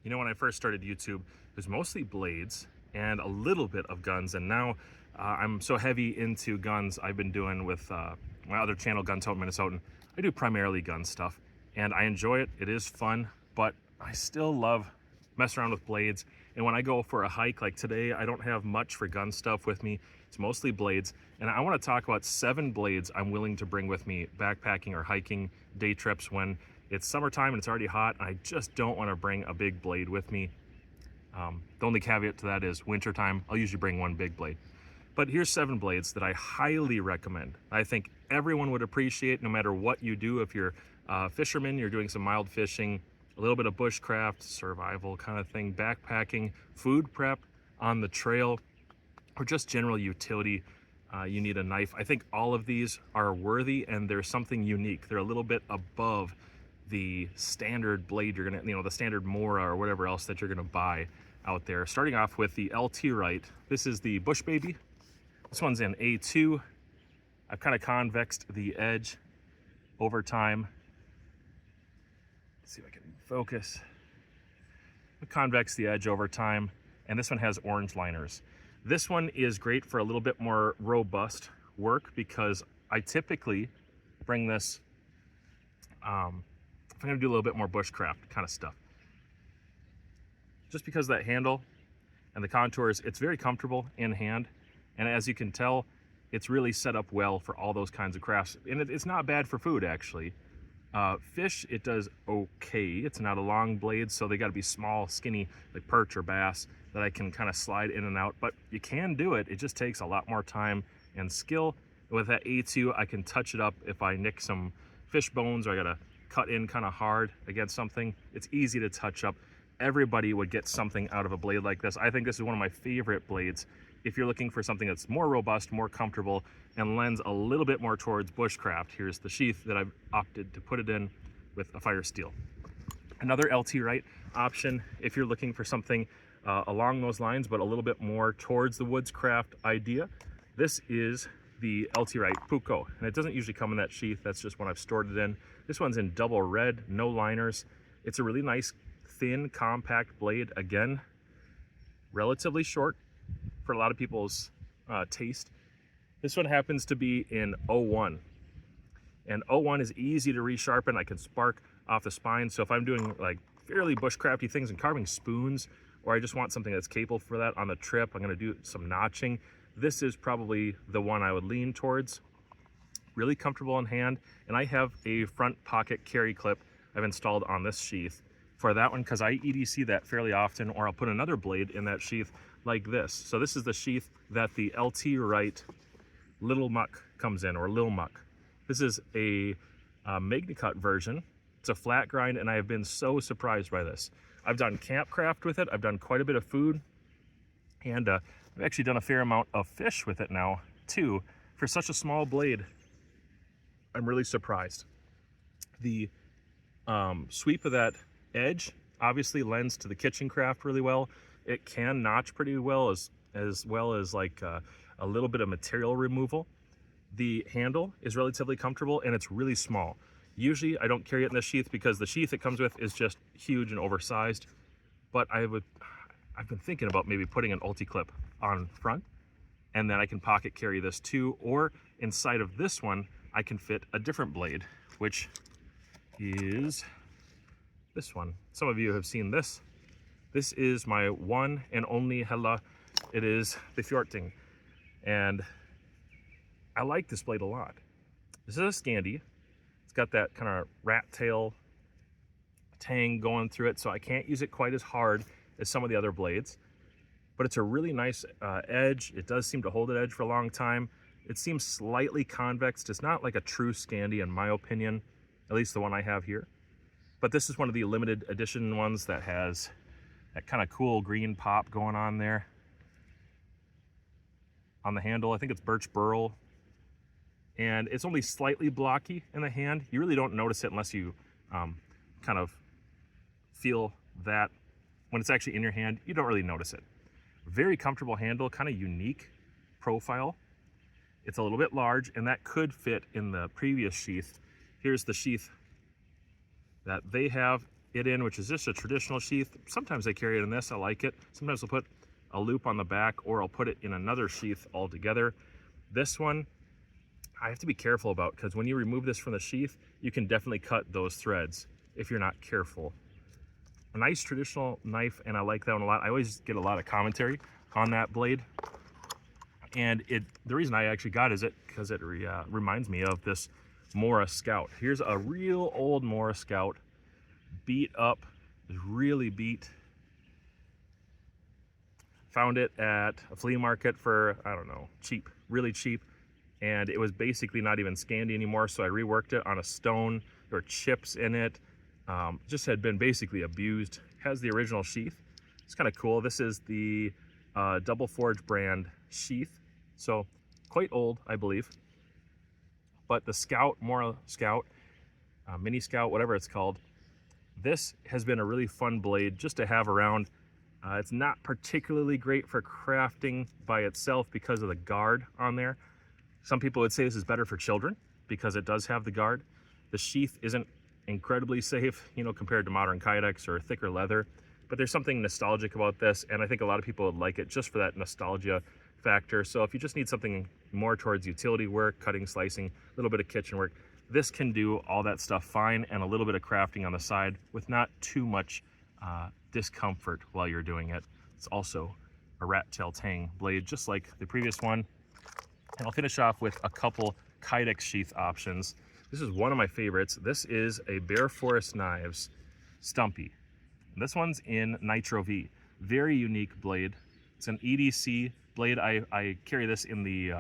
You know, when I first started YouTube, it was mostly blades and a little bit of guns, and now I'm so heavy into guns. I've been doing with my other channel, Guns Out Minnesotan. I do primarily gun stuff, and I enjoy it. It is fun, but I still love messing around with blades. And when I go for a hike like today, I don't have much for gun stuff with me. It's mostly blades, and I want to talk about 7 blades I'm willing to bring with me backpacking or hiking day trips when it's summertime and it's already hot, and I just don't want to bring a big blade with me. The only caveat to that is wintertime, I'll usually bring one big blade. But here's 7 blades that I highly recommend. I think everyone would appreciate no matter what you do. If you're a fisherman, you're doing some mild fishing, a little bit of bushcraft, survival kind of thing, backpacking, food prep on the trail, or just general utility. You need a knife. I think all of these are worthy, and there's something unique. They're a little bit above the standard blade you're gonna, the standard Mora or whatever else that you're gonna buy out there. Starting off with the LT Wright. This is the Bush Baby. This one's in A2. I've kind of convexed the edge over time. Let's see if I can focus. I convex the edge over time, and this one has orange liners. This one is great for a little bit more robust work because I typically bring this if I'm gonna do a little bit more bushcraft kind of stuff. Just because of that handle and the contours, it's very comfortable in hand. And as you can tell, it's really set up well for all those kinds of crafts. And it's not bad for food, actually. Fish, it does okay. It's not a long blade, so they gotta be small, skinny, like perch or bass that I can kind of slide in and out. But you can do it. It just takes a lot more time and skill. With that A2, I can touch it up if I nick some fish bones or I gotta cut in kind of hard against something. It's easy to touch up. Everybody would get something out of a blade like this. I think this is one of my favorite blades if you're looking for something that's more robust, more comfortable, and lends a little bit more towards bushcraft. Here's the sheath that I've opted to put it in with a fire steel. Another LT Wright option if you're looking for something along those lines, but a little bit more towards the woodscraft idea. This is the LT Wright Fukco, and it doesn't usually come in that sheath. That's just when I've stored it in. This one's in double red, no liners. It's a really nice, thin, compact blade. Again, relatively short for a lot of people's taste. This one happens to be in 01, and 01 is easy to resharpen. I can spark off the spine, so if I'm doing like fairly bushcrafty things and carving spoons, or I just want something that's capable for that on the trip, I'm gonna do some notching, this is probably the one I would lean towards. Really comfortable in hand, and I have a front pocket carry clip I've installed on this sheath for that one because I EDC that fairly often, or I'll put another blade in that sheath like this. So this is the sheath that the LT Wright Lil Muk comes in, or Lil Muk. This is a MagnaCut version. It's a flat grind, and I have been so surprised by this. I've done campcraft with it. I've done quite a bit of food, and I've actually done a fair amount of fish with it now too. For such a small blade, I'm really surprised. The sweep of that edge obviously lends to the kitchen craft really well. It can notch pretty well, as well as like a little bit of material removal. The handle is relatively comfortable, and it's really small. Usually I don't carry it in the sheath because the sheath it comes with is just huge and oversized, but I've been thinking about maybe putting an ulti clip on front, and then I can pocket carry this too, or inside of this one I can fit a different blade, which is this one. Some of you have seen this. This is my one and only Hella. It is the Fjällkniven, and I like this blade a lot. This is a Scandi. It's got that kind of rat tail tang going through it, so I can't use it quite as hard as some of the other blades, but it's a really nice edge. It does seem to hold an edge for a long time. It seems slightly convex. It's not like a true Scandi in my opinion, at least the one I have here. But this is one of the limited edition ones that has that kind of cool green pop going on there. On the handle, I think it's birch burl. And it's only slightly blocky in the hand. You really don't notice it unless you kind of feel that. When it's actually in your hand, you don't really notice it. Very comfortable handle, kind of unique profile. It's a little bit large, and that could fit in the previous sheath. Here's the sheath that they have. it in, which is just a traditional sheath. Sometimes I carry it in this, I like it. Sometimes I'll put a loop on the back, or I'll put it in another sheath altogether. This one, I have to be careful about, because when you remove this from the sheath, you can definitely cut those threads if you're not careful. A nice traditional knife, and I like that one a lot. I always get a lot of commentary on that blade. And the reason I actually got it is because it reminds me of this Mora Scout. Here's a real old Mora Scout, beat up, is really beat. Found it at a flea market for, I don't know, cheap, really cheap. And it was basically not even Scandi anymore, so I reworked it on a stone. There were chips in it. Just had been basically abused. Has the original sheath. It's kind of cool. This is the Double Forge brand sheath. So quite old, I believe. But the Scout, Mora Scout, Mini Scout, whatever it's called, this has been a really fun blade just to have around. It's not particularly great for crafting by itself because of the guard on there. Some people would say this is better for children because it does have the guard. The sheath isn't incredibly safe, you know, compared to modern kydex or thicker leather, but there's something nostalgic about this, and I think a lot of people would like it just for that nostalgia factor. So if you just need something more towards utility work, cutting, slicing, a little bit of kitchen work, this can do all that stuff fine, and a little bit of crafting on the side with not too much discomfort while you're doing it. It's also a rat tail tang blade, just like the previous one. And I'll finish off with a couple kydex sheath options. This is one of my favorites. This is a Bear Forest Knives Stumpy. This one's in Nitro V. Very unique blade. It's an EDC blade. I carry this in the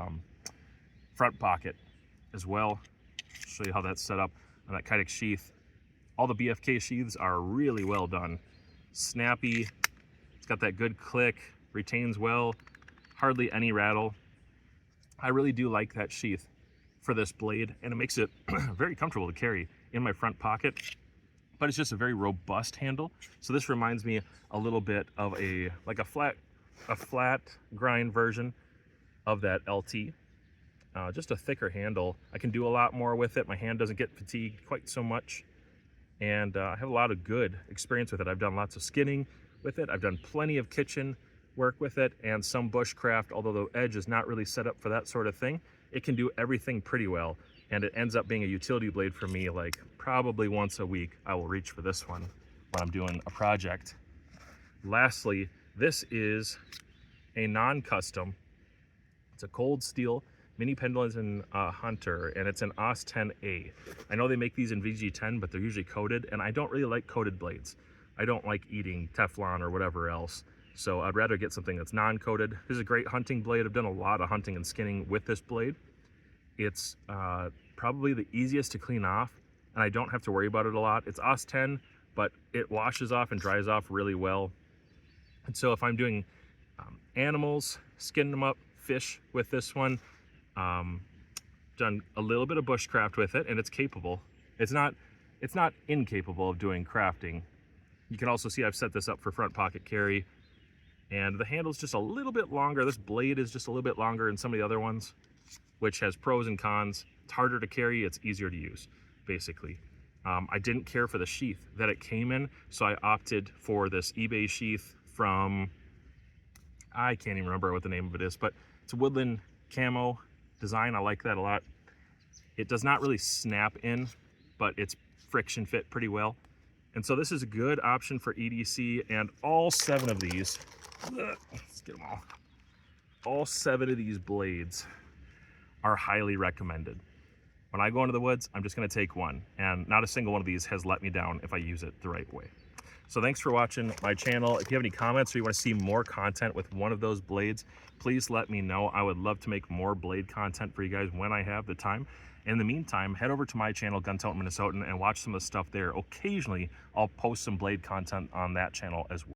front pocket as well. I'll show you how that's set up on that kydex sheath. All the BFK sheaths are really well done. Snappy. It's got that good click. Retains well. Hardly any rattle. I really do like that sheath for this blade, and it makes it very comfortable to carry in my front pocket, but it's just a very robust handle. So this reminds me a little bit of a flat grind version of that LT. Just a thicker handle. I can do a lot more with it. My hand doesn't get fatigued quite so much, and I have a lot of good experience with it. I've done lots of skinning with it. I've done plenty of kitchen work with it and some bushcraft, although the edge is not really set up for that sort of thing. It can do everything pretty well, and it ends up being a utility blade for me. Like probably once a week I will reach for this one when I'm doing a project. Lastly, this is a non-custom. It's a cold steel mini pendleton hunter, and it's an AUS 10A. I know they make these in VG10, but they're usually coated, and I don't really like coated blades. I don't like eating Teflon or whatever else. So I'd rather get something that's non-coated. This is a great hunting blade. I've done a lot of hunting and skinning with this blade. It's probably the easiest to clean off, and I don't have to worry about it a lot. It's AUS 10, but it washes off and dries off really well. And so if I'm doing animals, skinning them up, fish with this one, done a little bit of bushcraft with it, and it's capable. It's not incapable of doing crafting. You can also see I've set this up for front pocket carry. And the handle's just a little bit longer. This blade is just a little bit longer than some of the other ones, which has pros and cons. It's harder to carry, it's easier to use, basically. I didn't care for the sheath that it came in, so I opted for this eBay sheath from, I can't even remember what the name of it is, but it's a woodland camo design. I like that a lot. It does not really snap in, but it's friction fit pretty well. And so this is a good option for EDC, and all 7 of these, let's get them all 7 of these blades are highly recommended. When I go into the woods, I'm just going to take one, and not a single one of these has let me down if I use it the right way. So thanks for watching my channel. If you have any comments or you want to see more content with one of those blades, please let me know. I would love to make more blade content for you guys when I have the time. In the meantime, head over to my channel, Gun Toting Minnesotan, and watch some of the stuff there. Occasionally, I'll post some blade content on that channel as well.